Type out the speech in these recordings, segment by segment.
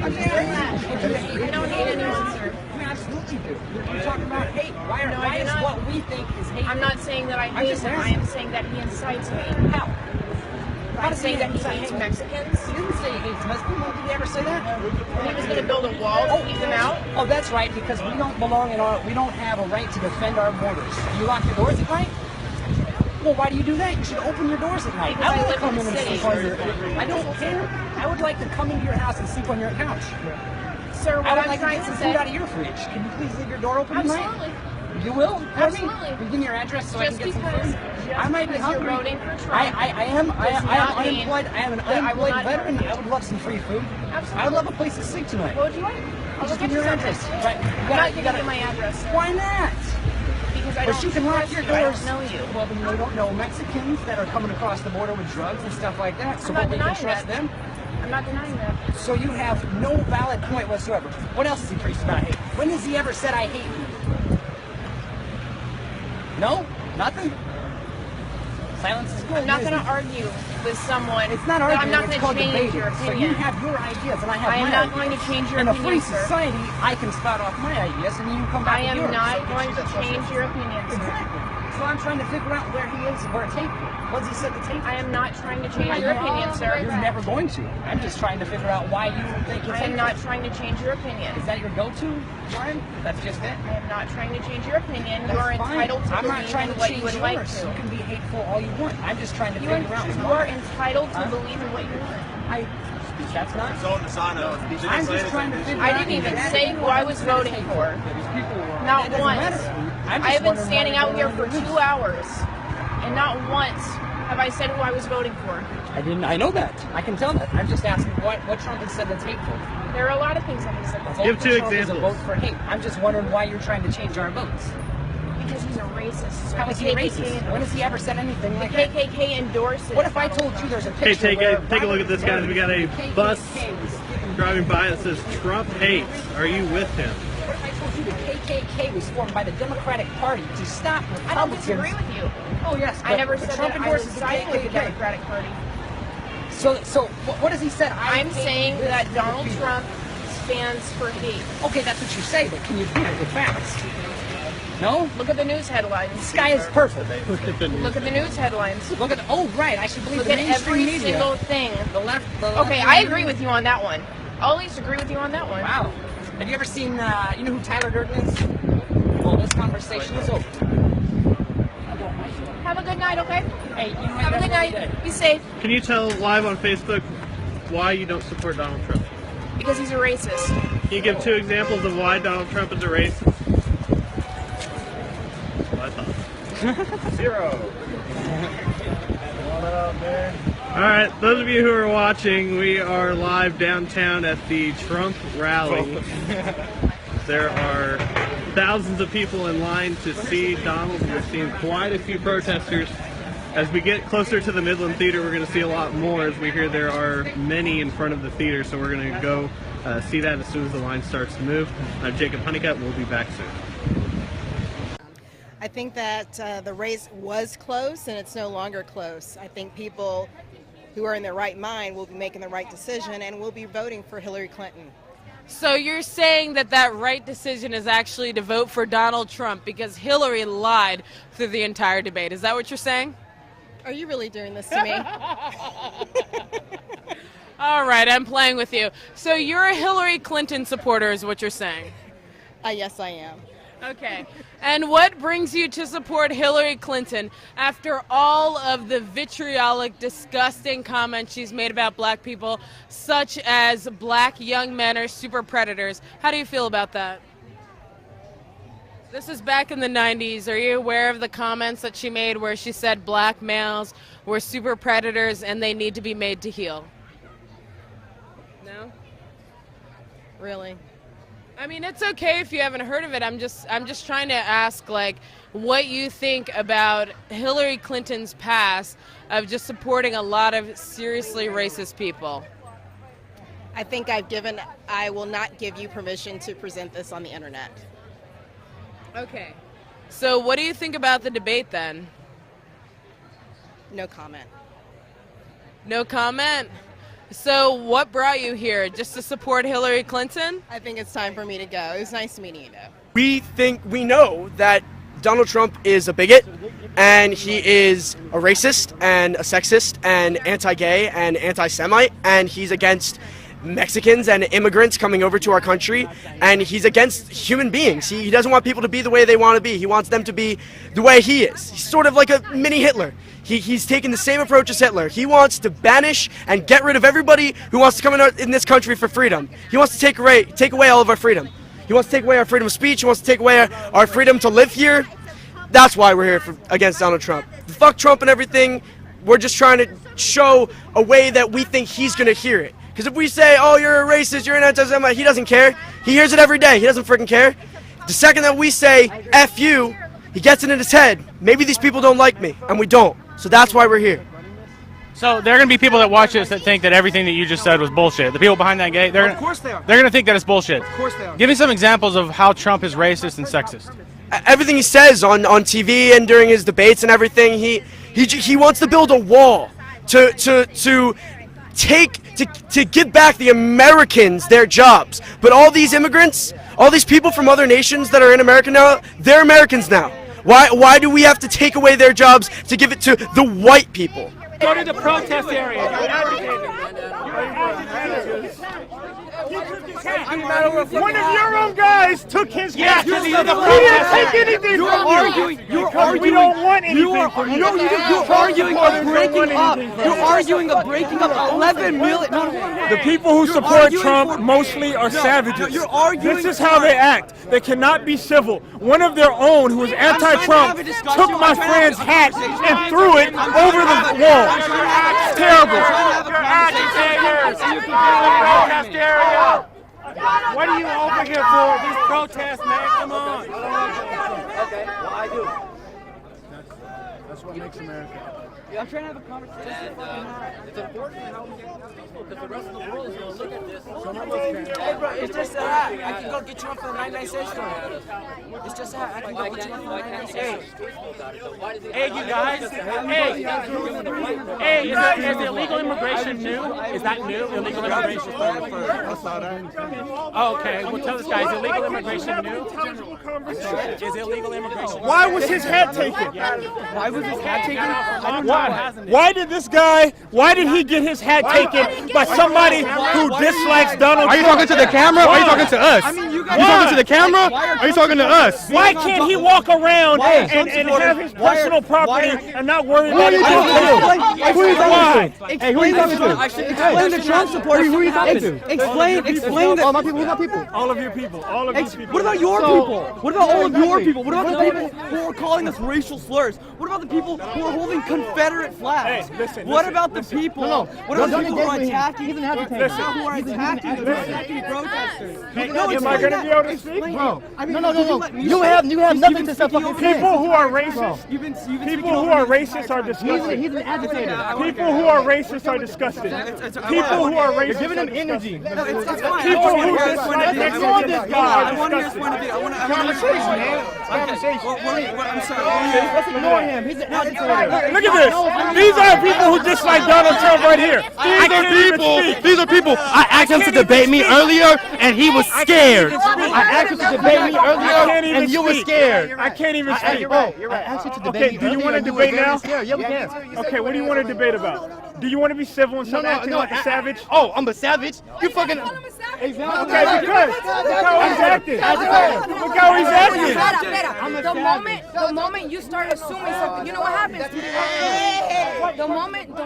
I don't hate anyone, sir. You absolutely do. You're talking about hate. Why is what we think is hate? I'm not saying that I hate him. I am saying that he incites hate. How? I'm saying that he hates Mexicans. He didn't say he hates Mexicans. Did he ever say that? When he was going to build a wall to keep them out. Oh, that's right, because we don't belong in we don't have a right to defend our borders. You lock your doors at night? Well, why do you do that? You should open your doors at night. Because I want to live come in in the and city. sleep on your... I don't care. I would like to come into your house and sleep on your couch. Sir, what I would I'm like to trying get to some say... food out of your fridge. Can you please leave your door open at night? Absolutely. You will? Absolutely. Will you give me your address so I can get some food? I might be hungry. You're voting for Trump. I am unemployed. I am an unemployed veteran. I would love some free food. Absolutely. I would love a place to sleep tonight. What would you like? I'll Just look give me your into address. something. Right. I'm not giving you my address, sir. Why not? Because I But don't you can lock your trust you. I doors. don't know you. Well, then you don't know Mexicans that are coming across the border with drugs and stuff like that. So I'm not we can denying trust that. them. I'm not denying that. So you have no valid point whatsoever. What else has he preached about hate? When has he ever said I hate you? No? Nothing? Silence is good. I'm not going to argue with someone. It's not arguing. I'm not It's going called to change debating. your So opinion. you have your ideas and I have I am my not ideas. going to change your In a opinion, free sir. society, I can spout off my ideas and you come back I am with yours. not going to change your opinion, sir. Exactly. So I'm trying to figure out where he is, where it's hateful. What does he say the tape? I am not trying to change your opinion, sir. You're never going to. I'm just trying to figure out why you think it's I am hateful. not trying to change your opinion. Is that your go-to, Warren? That's just it? I am not trying to change your opinion. That's You are fine. entitled to I'm not believe trying in to what change you would yours. like to. You can be hateful all you want. I'm just trying to You figure out. are entitled to believe in what you want. That's not. I'm just trying to figure I out. didn't even say who I was voting for. Not It doesn't once. matter. I'm just I have been wondering standing why out here you're for doing 2 hours, and not once have I said who I was voting for. I didn't. I know that. I can tell that. I'm just asking what Trump has said that's hateful. There are a lot of things that he said that's Give two Trump is a examples. vote for hate. I'm just wondering why you're trying to change our votes. because he's a racist. So How is he a racist? When has he ever said anything The like that? KKK endorses. What if I told you there's a Hey, picture take where a look at this, guys. We got a bus driving by that says Trump hates. Are you with him? What if I told you the KKK was formed by the Democratic Party to stop Republicans? I don't disagree with you. Oh yes, I never said Trump that I was endorses the siding with the KKK. Democratic Party. So what has he said? I'm saying that Donald Trump stands for hate. Okay, that's what you say, but can you prove it with facts? No? Look at the news headlines. This guy is perfect. Look at the news headlines. Look at right. I should believe Look the at mainstream every media. single thing. The left. Okay, I agree with you on that one. I'll at least agree with you on that one. Wow. Have you ever seen? You know who Tyler Durden is? Well, this conversation is over. Have a good night, okay? Hey, you know Have a good night. Be safe. Can you tell live on Facebook why you don't support Donald Trump? Because he's a racist. Can you give 2 examples of why Donald Trump is a racist? What I thought. 0. Alright, those of you who are watching, we are live downtown at the Trump rally. There are thousands of people in line to see Donald. We're seeing quite a few protesters. As we get closer to the Midland Theater, we're going to see a lot more as we hear there are many in front of the theater, so we're going to go see that as soon as the line starts to move. I'm Jacob Honeycutt. We'll be back soon. I think that the race was close and it's no longer close. I think people who are in their right mind will be making the right decision and will be voting for Hillary Clinton. So you're saying that that right decision is actually to vote for Donald Trump because Hillary lied through the entire debate. Is that what you're saying? Are you really doing this to me? All right, I'm playing with you. So you're a Hillary Clinton supporter is what you're saying? Yes, I am. Okay. And what brings you to support Hillary Clinton after all of the vitriolic, disgusting comments she's made about black people, such as black young men are super predators? How do you feel about that? This is back in the 90s. Are you aware of the comments that she made where she said black males were super predators and they need to be made to heal? No? Really? I mean, it's okay if you haven't heard of it. I'm just trying to ask, like, what you think about Hillary Clinton's past of just supporting a lot of seriously racist people. I think I will not give you permission to present this on the internet. Okay. So what do you think about the debate then? No comment. No comment? So what brought you here? Just to support Hillary Clinton? I think it's time for me to go. It was nice meeting you, though. We know that Donald Trump is a bigot, and he is a racist and a sexist and anti-gay and anti-Semite, and he's against Mexicans and immigrants coming over to our country, and he's against human beings. He doesn't want people to be the way they want to be. He wants them to be the way he is. He's sort of like a mini Hitler. He's taken the same approach as Hitler. He wants to banish and get rid of everybody who wants to come in this country for freedom. He wants to take away all of our freedom. He wants to take away our freedom of speech. He wants to take away our freedom to live here. That's why we're here against Donald Trump. Fuck Trump and everything. We're just trying to show a way that we think he's going to hear it. Because if we say, oh, you're a racist, you're an anti-Semite, he doesn't care. He hears it every day. He doesn't freaking care. The second that we say, F you, he gets it in his head. Maybe these people don't like me, and we don't. So that's why we're here. So there are going to be people that watch this that think that everything that you just said was bullshit. The people behind that gate, Of course they are. they're going to think that it's bullshit. Of course they are. Give me some examples of how Trump is racist and sexist. Everything he says on TV and during his debates and everything, he wants to build a wall to give back the Americans their jobs. But all these immigrants, all these people from other nations that are in America now, they're Americans now. Why do we have to take away their jobs to give it to the white people? Go to the protest area. One of your own guys took his gas. He didn't take anything from you. We don't want anything from you. You're arguing a breaking up. You're arguing a breaking up 11 million. The people who support Trump mostly are savages. This is how they act. They cannot be civil. One of their own, who is anti-Trump, took my friend's hat and threw it over the wall. It's terrible. You're agitators. Protest area. What are you over here for? These protests, man. Come on. Okay, well, I do. That's what makes America. I'm trying to have a conversation. It's important how we get people because the rest of the world is going to look at this. Hey, bro, it's just a hat. I can go get you one for the 99 cent store. It's just a hat. I can go get you one for the 99 cent store. Hey, you guys. Hey, is the illegal immigration new? Is that new? Illegal immigration Oh, okay. Well, tell us, guys. Illegal immigration new? Is illegal immigration? Why was his hat taken? Why was his hat taken? Why did this guy? Why did he get his hat taken by somebody who dislikes Donald Trump? Are you talking to the camera or are you talking to us? Are you talking to the camera or are you talking to us? Why can't he walk around and have his personal property and not worry about it? Who are you talking to? Hey, who are you talking to? Explain the Trump supporters. Who are you talking to? Explain all my people. Who's my people? All of your people. All of these people. What about your people? What about all of your people? What about the people who are calling us racial slurs? What about the people who are holding Confederate flags? Hey, listen. What about the people? What about the people who are attacking? Who are attacking protesters? Am I going to be able to speak? Bro, You have nothing to say. People who are racist. People who are racist are disgusting. He's an agitator. People who are racist are disgusting. People who are racist. You're giving him energy. People who dislike this guy are disgusting. Conversation, man. Conversation. I'm sorry. Let's ignore him. He's an agitator. Look at this. These are people who dislike Donald Trump right here. These are people. I asked him to debate me earlier, and he was scared. I asked him to debate me earlier, and you were scared. I can't even speak. You're right. I asked you to debate me. Okay, do you want to debate now? Yeah, we can. Okay, what do you want to debate about? Do you want to be civil and stop acting like a savage? Oh, I'm a savage? You fucking... Okay, because look how he's acting. Look how he's acting. The moment you start assuming something, you know what happens? The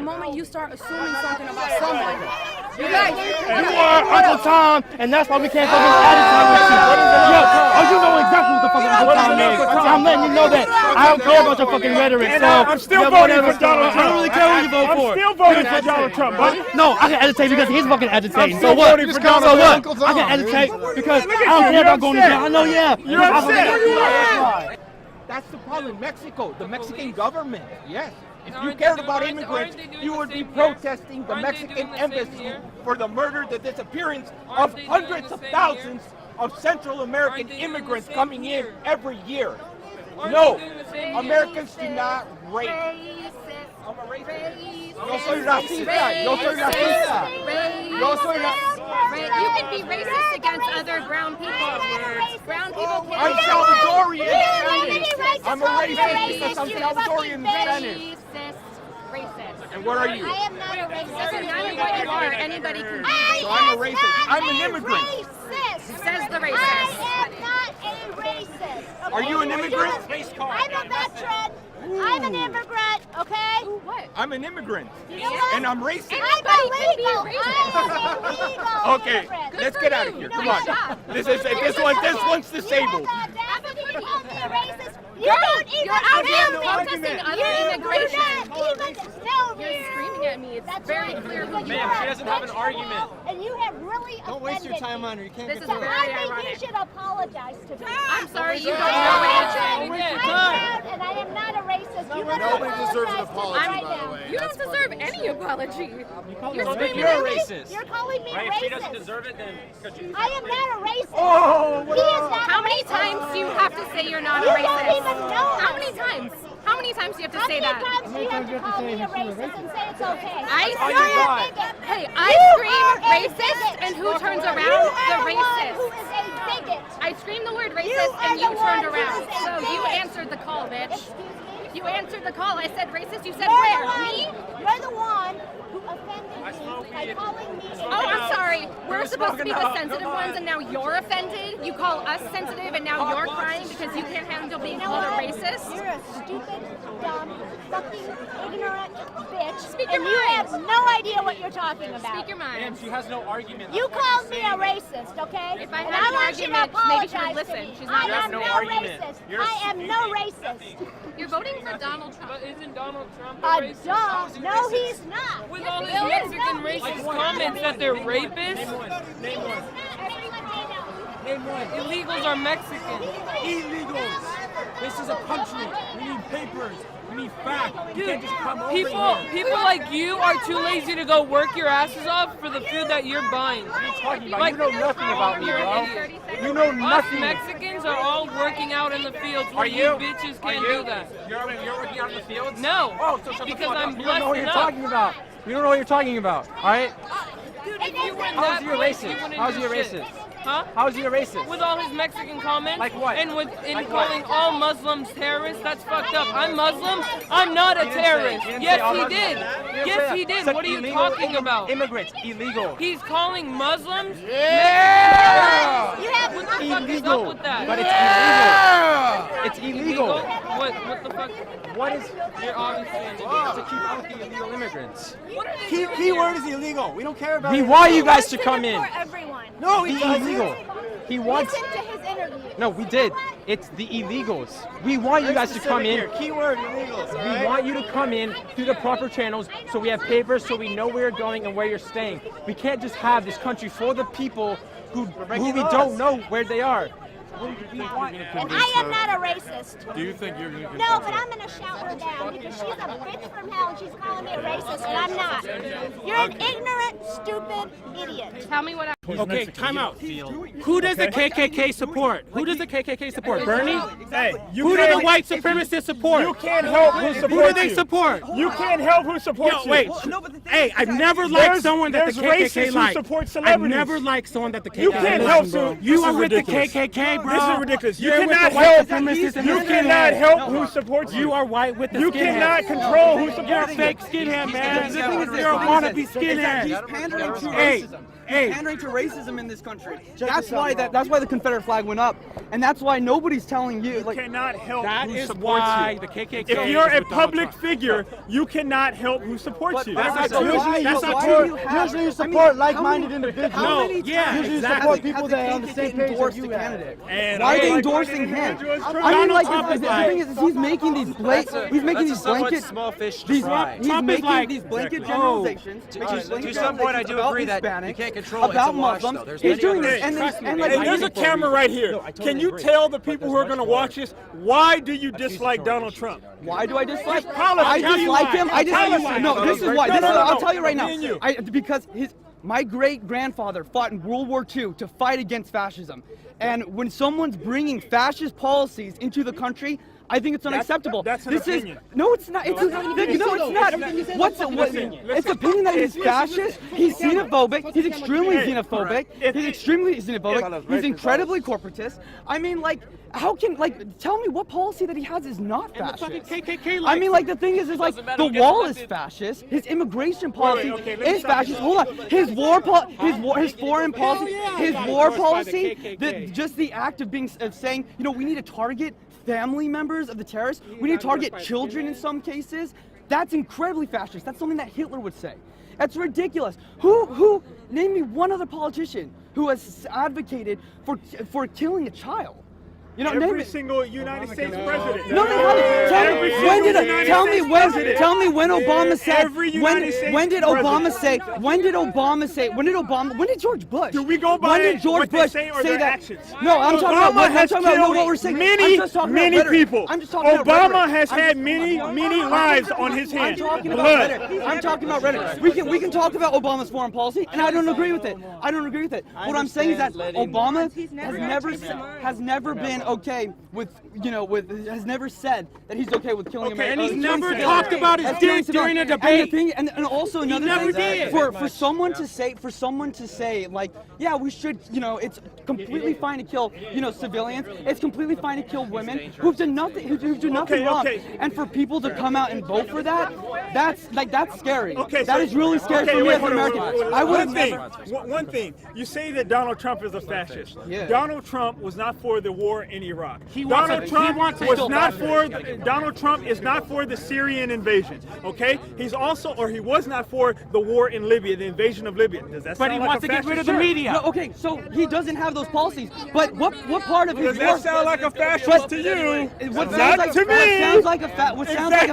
moment you start assuming something about someone, you guys. You are Uncle Tom, and that's why we can't fucking advertise with you. Oh, you know exactly what the fucking Uncle Tom is. I'm letting you know that. I don't care about your fucking rhetoric. And I'm still voting for Donald Trump. I don't really care who you vote for. I'm still voting for Donald Trump, buddy. No, I can agitate because he's fucking agitating. I'm still voting for Donald Trump. I can agitate because I don't care about going to jail. I know, yeah. You're upset. That's the problem. Mexico, the Mexican government, yes. If you cared about immigrants, you would be protesting the Mexican embassy for the murder, the disappearance of hundreds of thousands of Central American immigrants coming in every year. No, Americans do not rape. Yo soy racista. Yo soy racista. Yo soy You can be racist against other brown people. Brown people can't. I'm Salvadorian Spanish. I'm a racist because I'm Salvadorian Spanish. Racist. And what are you? I am not a racist. Doesn't matter what you are. Anybody can be racist. So I'm a racist. I'm an immigrant. Says the racist. I am not a racist. Okay? Are you an immigrant? I'm a veteran. I'm an immigrant, okay? What? I'm an immigrant. what? And I'm racist. I'm illegal. I am illegal. Okay, let's get out of here. Come on. This one's disabled. You don't even You're out here protesting You other immigration. do not even know me. You're screaming at me. It's very clear who you Ma'am, are. she doesn't have an argument. And you have really Don't waste your time on her. You can't This get is through it. very I think ironic. you should apologize to me. I'm sorry, you don't I know anything. am proud and I am not a racist. You better Nobody deserves an apologize to me apology, right by the now. way. You don't deserve any apology. You're So screaming you're at a me. racist. You're calling me Right? If she doesn't racist. deserve it, then could you? I am not a racist. Oh, He is not How a many racist. times do you have to say you're not a You racist? don't even know How us. many times? How many times do you have to How say many that? times do you have to call me a racist and say it's okay? I You're scream, a bigot. hey, I You scream are a racist, bigot. and who turns You around? are The the one racist. who is a bigot. I screamed the word You racist, are and the you one turned who around. is a So you bigot. answered the call, bitch. Excuse me? You answered the call. I said racist. You said You're where? the one, Me? You're the one who offended me by calling me a Oh, I'm racist. sorry. We're supposed to be the sensitive ones, and now you're offended. You call us sensitive, and now you're crying because you can't handle being You know called a what? racist. You're a stupid, dumb, fucking ignorant bitch. Speak your and you mind. have no idea what you're talking about. Speak your Ma'am, mind. she has no argument. You That's why called she's me a saying it. racist, okay? If I and had I an want you to argument, maybe she would apologize listen. to me. She's I not You have am no no argument. racist. You're I am no racist. You're voting for Donald Trump. But isn't Donald Trump a A racist? duh. No, he's not. With Yes, all he these is. Mexican No, racist he's not. comments that they're rapists, Name one. Name one. Everyone may know. Name one. illegals are Mexican. Illegals. This is a country. We need papers. We need facts. You can't just come over People here. like you are too lazy to go work your asses off for the food that you're buying. What are you talking about? Like- You know nothing about me, You're bro. an idiot. You know Us nothing. Mexicans are all working out in the fields Are where you? bitches Are can't you? do that. You're working out in the fields? No, Oh, so shut the because fuck I'm up. You don't blessed know what you're enough. talking about. You don't know what you're talking about. All right? Dude, if you were in How's that he a place, you racist? wouldn't How's do he a shit. racist? Huh? How's he a racist? With all his Mexican comments? Like what? And with Like what? calling all Muslims terrorists? That's fucked up. I'm Muslim. I'm not a He didn't say- terrorist. he didn't say Yes, all he Muslims. did. He didn't say Yes, that. he did. Said What are you illegal talking about? Immigrants, illegal. He's calling Muslims? Yeah! You have What the fuck is up Illegal. with that? But it's illegal. It's illegal. What the fuck? What is? You're obviously an To idiot. keep out the illegal immigrants. What are they doing Key here? word is illegal. We don't care about We it. want you guys to come in. For everyone. No, The he doesn't. illegal. He wants. Listen to his interview. No, we did. It's the illegals. We want you guys to come in. Keyword illegals. all We right? want you to come in through the proper channels so we have papers so we know where you're going and where you're staying. We can't just have this country full of people who we don't know where they are. And I am not a racist. Do you think you're going to No, but I'm gonna shout her down because she's a bitch from hell and she's calling me a racist and I'm not. You're an ignorant, stupid idiot. Tell me what I. Okay, time out. Who does the KKK support? Who does the KKK support? Bernie? Hey, Who do the white supremacists support? You can't help who supports Who do they you. support? You can't help who supports Yo, wait. you. Hey, I've never liked someone that the there's KKK racists likes. who support I've celebrities. never liked someone that the KKK You can't likes, help bro. who- You this are is with ridiculous. the KKK, bro. This is ridiculous. You You're with cannot the white help. supremacists and You the cannot skinheads. help who supports you. You are white with the You skinheads. cannot control who You're a supports you. fake skinhead, man. The thing is this, You're a the thing is wannabe this, is that skinhead. He's pandering to Hey, racism. hey. He's pandering to racism in this country. That's why the Confederate flag went up, and that's why nobody's telling you. You Like, cannot help That who is supports why you. the KKK If you're is a with Donald public Trump. figure, you cannot help who supports you. That's not so true. why- That's so not why true. do you have- Usually you I mean, support how like-minded many- individuals. How No, many yeah, times exactly. has people the that are on the KKK same page as endorsed you the have. candidate? And Why are they like-minded endorsing him? individuals from I mean, Donald like, Trump the is thing is, he's making these blankets. He's making these blankets. small fish to These, fry. he's Trump is making like- these blanket Exactly. generalizations. To making these blanket some point, I do generalizations agree about that you Hispanics, can't control it. It's about a wash, Muslims. though. There's He's many doing other this, and Trust me, then, man. like, Hey, there's a camera right here. No, I totally Can you agree. tell the But people there's who are much going to more. watch this, why do you dislike Donald Trump? Why do I dislike? Tell us, I tell you dislike why. him. I Tell us dislike. why. No, this is why. No, This no, is, no, I'll no. tell you right now. Me and you. Because my great grandfather fought in World War II to fight against fascism, and when someone's bringing fascist policies into the country, I think it's unacceptable. That's an this opinion. No, it's not. It's not. What's it's opinion that he's fascist. He's xenophobic. He's extremely xenophobic. He's extremely xenophobic. He's incredibly corporatist. I mean, like, how can, like, tell me what policy that he has is not fascist? I mean, like, the thing is like, the wall is fascist. His immigration policy is fascist. Hold on. His foreign policy, his war policy, just the act of saying, you know, we need to target family members of the terrorists. We need to target children in some cases. That's incredibly fascist. That's something that Hitler would say. That's ridiculous. Who name me one other politician who has advocated for killing a child? You know, every single United States president. No, tell me when Obama said. When did George Bush? Do we go by when did George Bush say that? Actions? No, I'm talking about what we're saying. Many people. Obama has had many lives on his hands. I'm talking about rhetoric. We can talk about Obama's foreign policy, and I don't agree with it. What I'm saying is that Obama has never been okay with, you know, has never said that he's okay with killing Americans. And he's never talked about his dick during a debate. And also another thing, for someone to say, like, yeah, we should, you know, it's completely fine to kill, you know, civilians. It's completely fine to kill women who do nothing wrong. And for people to come out and vote for that, that's scary. That is really scary for me as an American. One thing, you say that Donald Trump is a fascist. Yeah. Donald Trump was not for the war in Iraq. Donald Trump is not for the Syrian invasion. Okay, he was not for the war in Libya, the invasion of Libya. Does that sound like a fascist? But he wants to get rid of the media. No, okay, so he doesn't have those policies. But what part of his Does that sound like a fascist to you? What Not to me. What sounds like a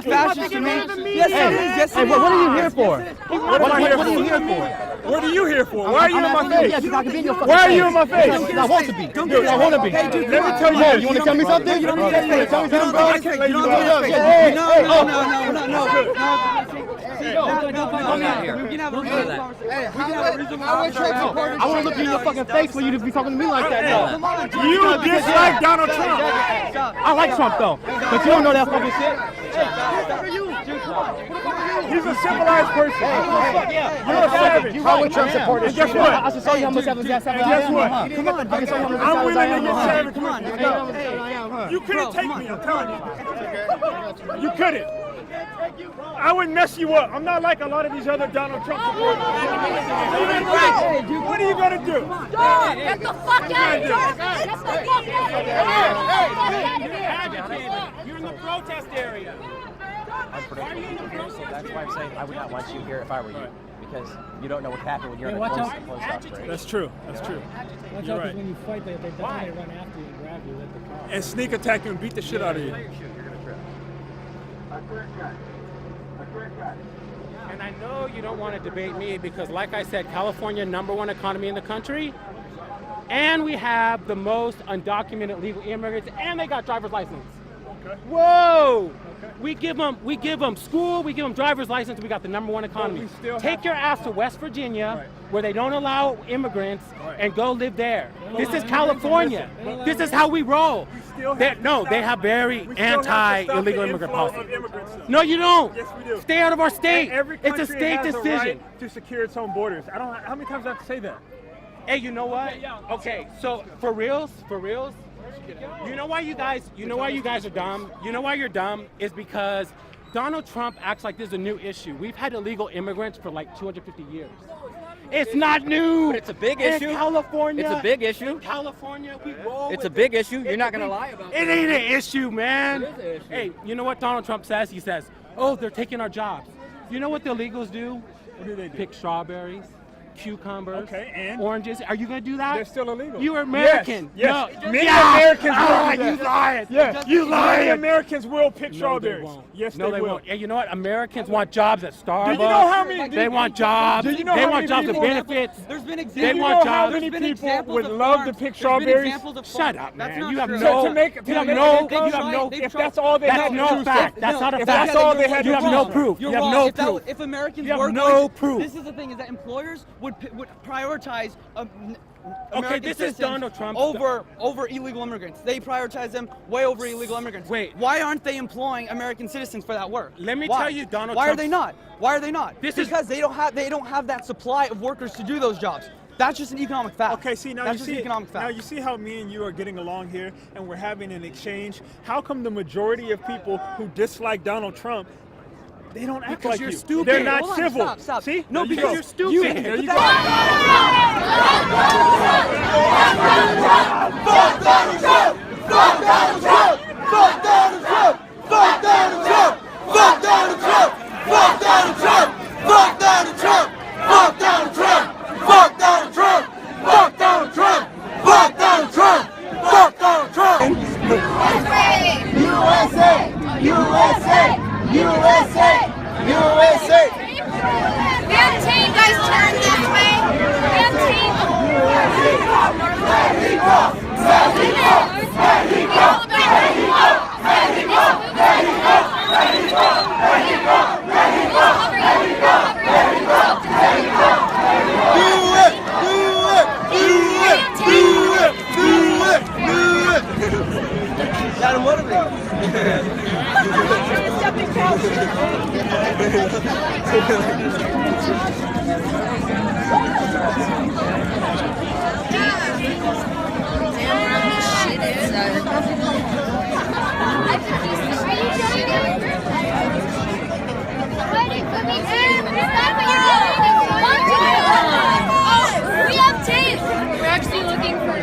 fascist to me? Yes, it is. Yes, it is. What are you here for? What am I here for? What are you here for? What are you here for? Why are you in my face? Yeah, I can be in your fucking Why are you in my face? I want to be. I want to be. Let me tell you. You want to tell me something? You want to tell me something, bro? I can't let you I want to look in your fucking face for you to be talking to me like that. No. You dislike Donald Trump. I like Trump though, but you don't know that fucking shit. He's a civilized person. You're a savage. How would Trump support his guess what? I should show you how much savage I am. Guess what? Come on, I can show you how much I'm willing to get savage. Come on. You couldn't take me, I'm telling you. You couldn't. I would mess you up. I'm not like a lot of these other Donald Trump supporters. What are you going to do? Get the fuck out of here! Get the fuck out of here! You're in the protest area. So that's why I'm saying I would not want you here if I were you. Because you don't know what happened when you're in a closed break. That's true. That's true. Watch out, because when you fight, they definitely run after you and grab you with the car. And sneak attack you and beat the shit out of you. And I know you don't want to debate me because, like I said, California, #1 economy in the country, and we have the most undocumented legal immigrants, and they got driver's license. Okay. Whoa! Okay. We give them school, we give them driver's license, we got the #1 economy. Take your ass to West Virginia, where they don't allow immigrants, and go live there. This is California. This is how we roll. They have very anti-illegal immigrant policy. No, you don't. Yes, we do. Stay out of our state. It's a state has decision. The right to secure its own borders. How many times do I have to say that? Hey, you know what? Okay, so for reals, you know why you guys are dumb? You know why you're dumb is because Donald Trump acts like there's a new issue. We've had illegal immigrants for like 250 years. It's not new. But it's a big issue. In California. It's a big issue. In California, we roll. It's a big issue. You're not going to lie about it. It ain't an issue, man. It is an issue. Hey, you know what Donald Trump says? He says, "Oh, they're taking our jobs." You know what the illegals do? What do they do? Pick strawberries, cucumbers, and oranges. Are you going to do that? They're still illegal. You are American. Yes. No. Many Americans will do that. You lied. Yes. You lied. Many Americans will pick strawberries. They won't. Yes, no, they will. won't. And you know what? Americans want jobs at Starbucks. Do you know how many? They want jobs. Do you know they how want many jobs with people? benefits. There's been examples. They want jobs. How many people would love to pick strawberries? Shut up, man. You have So no. to make You have no. If that's all they That's had no to fact. That's not a fact. That's all they had to You have do. no proof. You're You have wrong. no proof. If Americans You have were no going to, proof. This is the thing: is that employers would prioritize Okay, this is Donald Trump over illegal immigrants. They prioritize them way over illegal immigrants. Wait, why aren't they employing American citizens for that work? Let me tell you, Donald. Why are they not? Why are they not? Because they don't have that supply of workers to do those jobs. That's just an economic fact. Okay, see now that's you just see economic fact. now you see how me and you are getting along here, and we're having an exchange. How come the majority of people who dislike Donald Trump, they don't act because like you're you? stupid. They're not Hold on, civil. Stop. See? No, There you because go. you're stupid. There you go. Fuck Donald Trump! Fuck Donald Trump! Fuck Donald Trump! Fuck Donald Trump! Fuck Donald Trump! Fuck Donald Trump! Fuck Donald Trump! Fuck Donald Trump! Fuck Donald Trump! Fuck Donald Trump! Fuck Donald Trump! Fuck Donald Trump! Fuck Donald Trump! USA! USA! USA! USA! We have team, guys, turn this way. We have team. Gotta motivate. We have tape. We're actually looking for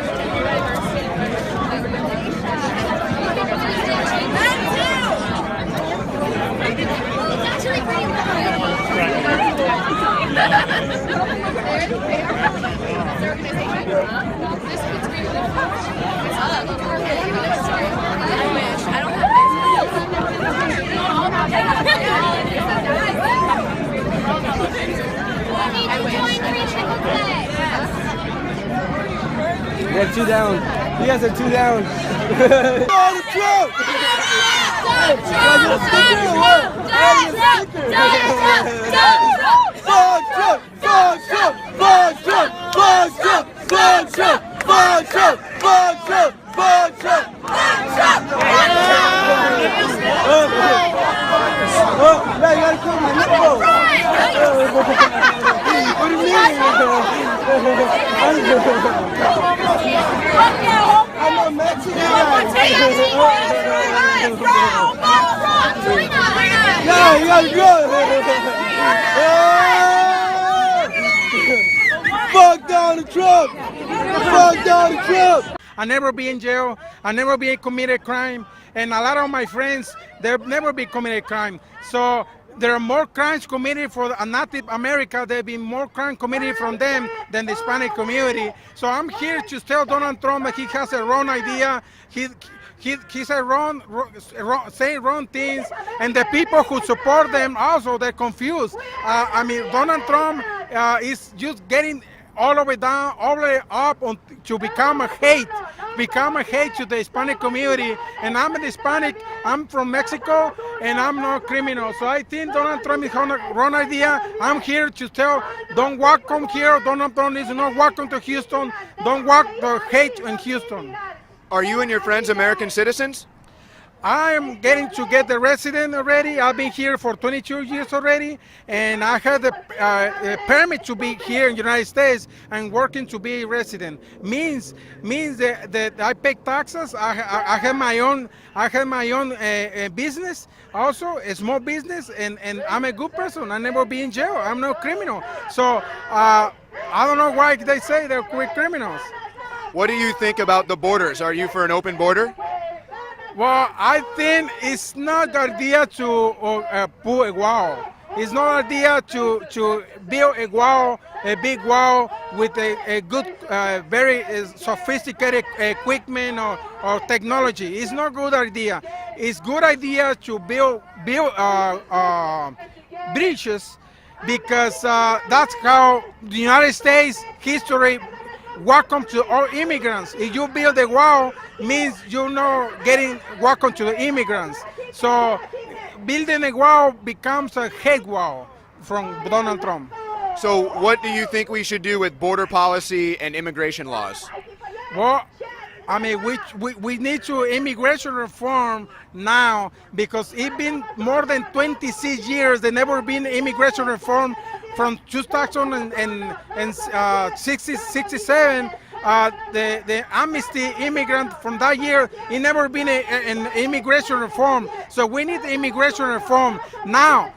We have 2 down. You guys are 2 down. Donald Trump! I'm a Mexican guy. Yeah, you gotta go. Fuck Donald Trump. Fuck Donald Trump. I never be in jail. I never be committed crime, and a lot of my friends, they've never been committed crime. So there are more crimes committed for Native America. There have been more crime committed from them than the Hispanic community. So I'm here to tell Donald Trump that he has a wrong idea. He's a saying wrong things, and the people who support them also, they're confused. I mean, Donald Trump is just getting all the way down, all the way up to become a hate to the Hispanic community. And I'm a Hispanic, I'm from Mexico, and I'm not criminal. So I think Donald Trump is on a wrong idea. I'm here to tell, don't welcome here. Donald Trump is not welcome to Houston. Don't walk the hate in Houston. Are you and your friends American citizens? I am getting to get the resident already. I've been here for 22 years already, and I had a permit to be here in the United States and working to be a resident. Means that I pay taxes. I have my own business, also a small business, and I'm a good person. I never be in jail. I'm no criminal. So I don't know why they say they're quick criminals. What do you think about the borders? Are you for an open border? Well, I think it's not the idea to put a wall. It's not the idea to build a wall, a big wall with a good, very sophisticated equipment or technology. It's not a good idea. It's good idea to build bridges, because that's how the United States history welcome to all immigrants. If you build a wall, means you're not getting welcome to the immigrants. So building a wall becomes a hate wall from Donald Trump. So what do you think we should do with border policy and immigration laws? Well, I mean, we need to immigration reform now because it's been more than 26 years. There never been immigration reform from 2067. The amnesty immigrant from that year, it never been an immigration reform. So we need immigration reform now.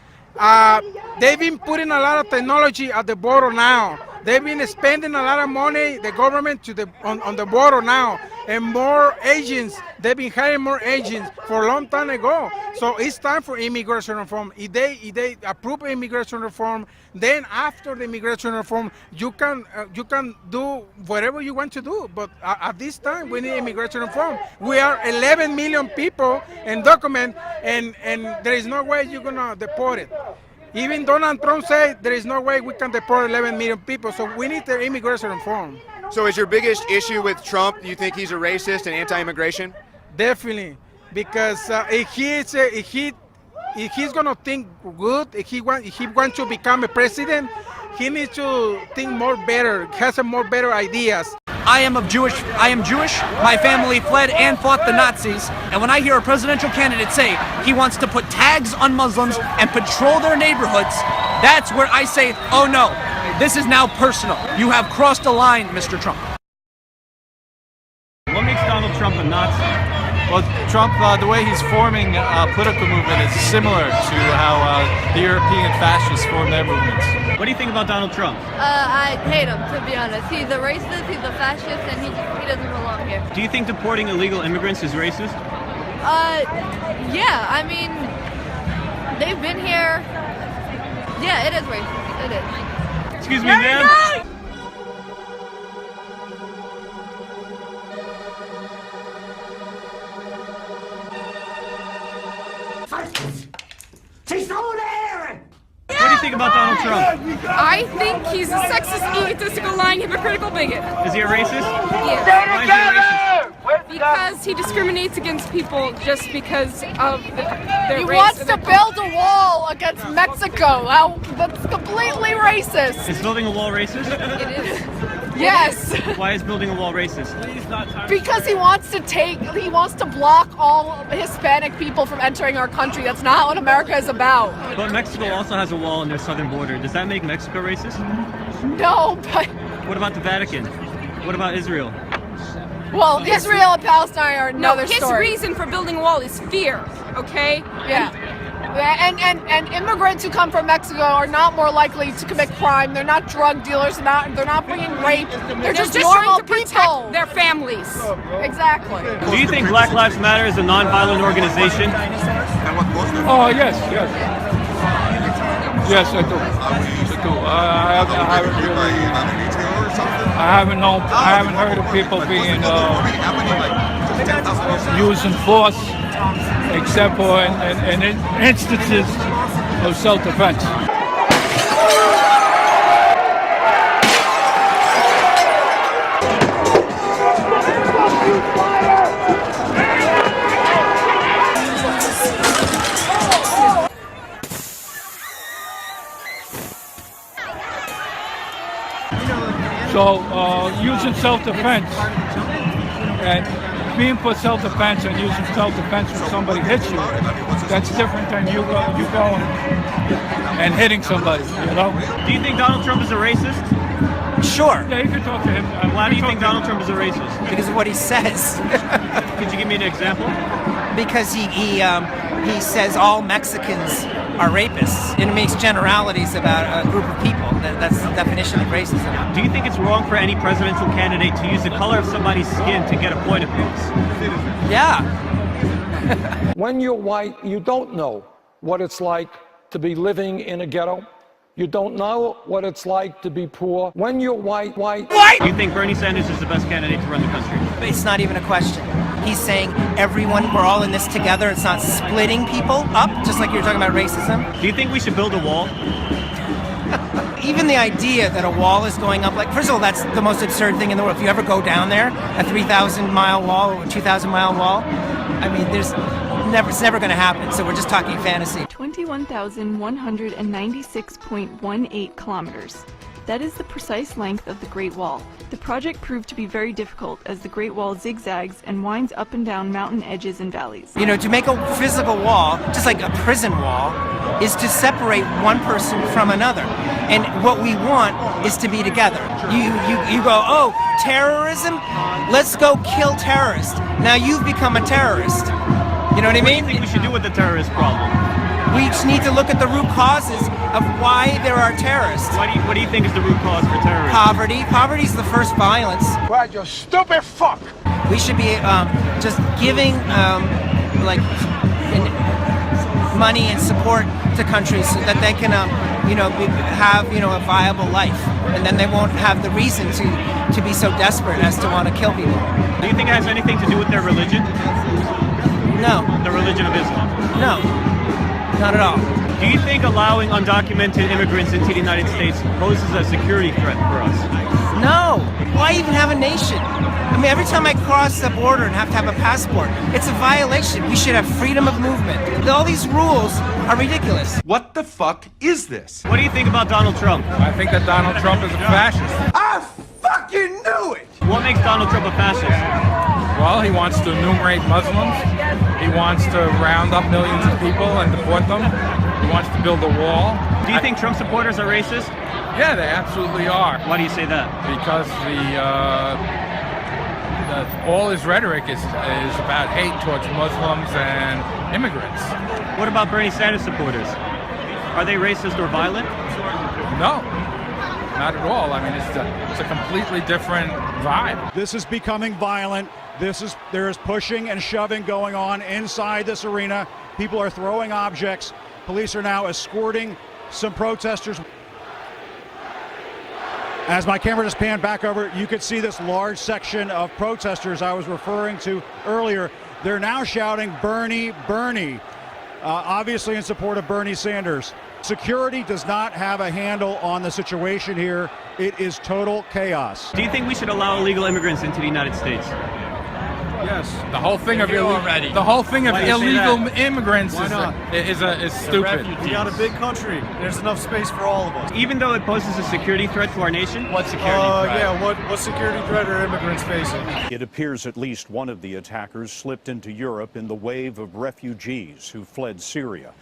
They've been putting a lot of technology at the border now. They've been spending a lot of money, the government, on the border now. And more agents, they've been hiring more agents for a long time ago. So it's time for immigration reform. If they approve immigration reform, then after the immigration reform, you can do whatever you want to do. But at this time, we need immigration reform. We are 11 million people in document, and there is no way you're gonna deport it. Even Donald Trump said there is no way we can deport 11 million people, so we need the immigration reform. So is your biggest issue with Trump, do you think he's a racist and anti-immigration? Definitely, because if he's gonna think good, if he wants to become a president, he needs to think more better, has some more better ideas. I am Jewish. My family fled and fought the Nazis. And when I hear a presidential candidate say he wants to put tags on Muslims and patrol their neighborhoods, that's where I say, oh no, this is now personal. You have crossed a line, Mr. Trump. What makes Donald Trump a Nazi? Well, Trump, the way he's forming a political movement is similar to how the European fascists form their movements. What do you think about Donald Trump? I hate him, to be honest. He's a racist, he's a fascist, and he doesn't belong here. Do you think deporting illegal immigrants is racist? Yeah, I mean, they've been here. Yeah, it is racist, it is. Excuse me, ma'am? What do you think about Donald Trump? I think he's a sexist, egotistical, lying, hypocritical bigot. Is he a racist? Yes. Why is he a racist? Because he discriminates against people just because of their He race. wants to build a wall against Mexico. That's completely racist. Is building a wall racist? It is. Yes. Why is building a wall racist? Because he wants to block all Hispanic people from entering our country. That's not what America is about. But Mexico also has a wall on their southern border. Does that make Mexico racist? No, but What about the Vatican? What about Israel? well, Israel and Palestine are another his story. reason for building a wall is fear, okay? Yeah. And immigrants who come from Mexico are not more likely to commit crime. They're not drug dealers. They're not bringing rape. They're just normal trying to protect people. their families. Exactly. Do you think Black Lives Matter is a non-violent organization? Oh, yes. Yes, I do. I haven't heard of people being using force, except for in instances of self-defense. So using self-defense and being for self-defense and using self-defense when somebody hits you, that's different than you going and hitting somebody, you know? Do you think Donald Trump is a racist? Sure. Yeah, you can talk to him. Why do you think Donald Trump is a racist? Because of what he says. Could you give me an example? Because he says all Mexicans are rapists and makes generalities about a group of people. That's the definition of racism. Do you think it's wrong for any presidential candidate to use the color of somebody's skin to get a point across? Yeah. When you're white, you don't know what it's like to be living in a ghetto. You don't know what it's like to be poor. When you're white. Do you think Bernie Sanders is the best candidate to run the country? It's not even a question. He's saying everyone, we're all in this together. It's not splitting people up, just like you were talking about racism. Do you think we should build a wall? Even the idea that a wall is going up, like, first of all, that's the most absurd thing in the world. If you ever go down there, a 3,000-mile wall or a 2,000-mile wall, I mean, there's it's never going to happen. So we're just talking fantasy. 21,196.18 kilometers. That is the precise length of the Great Wall. The project proved to be very difficult as the Great Wall zigzags and winds up and down mountain edges and valleys. You know, to make a physical wall, just like a prison wall, is to separate one person from another. And what we want is to be together. You go, oh, terrorism? Let's go kill terrorists. Now you've become a terrorist. You know what I mean? What do you think we should do with the terrorist problem? We just need to look at the root causes of why there are terrorists. What do you think is the root cause for terrorism? Poverty. Poverty is the first violence. Right, you stupid fuck! We should be just giving money and support to countries so that they can have a viable life, and then they won't have the reason to be so desperate as to want to kill people. Do you think it has anything to do with their religion? No. The religion of Islam? No. Not at all. Do you think allowing undocumented immigrants into the United States poses a security threat for us? No. Why even have a nation? I mean, every time I cross the border and have to have a passport, it's a violation. We should have freedom of movement. All these rules are ridiculous. What the fuck is this? What do you think about Donald Trump? I think that Donald Trump is a fascist. I fucking knew it! What makes Donald Trump a fascist? Well, he wants to enumerate Muslims. He wants to round up millions of people and deport them. He wants to build a wall. Do you think Trump supporters are racist? Yeah, they absolutely are. Why do you say that? Because all his rhetoric is about hate towards Muslims and immigrants. What about Bernie Sanders supporters? Are they racist or violent? No, not at all. I mean, it's a completely different vibe. This is becoming violent. There is pushing and shoving going on inside this arena. People are throwing objects. Police are now escorting some protesters. As my camera just panned back over, you could see this large section of protesters I was referring to earlier. They're now shouting, "Bernie, Bernie," obviously in support of Bernie Sanders. Security does not have a handle on the situation here. It is total chaos. Do you think we should allow illegal immigrants into the United States? Yes, the whole thing of illegal immigrants is stupid. We got a big country. There's enough space for all of us. Even though it poses a security threat to our nation? What security threat? Yeah, what security threat are immigrants facing? It appears at least one of the attackers slipped into Europe in the wave of refugees who fled Syria.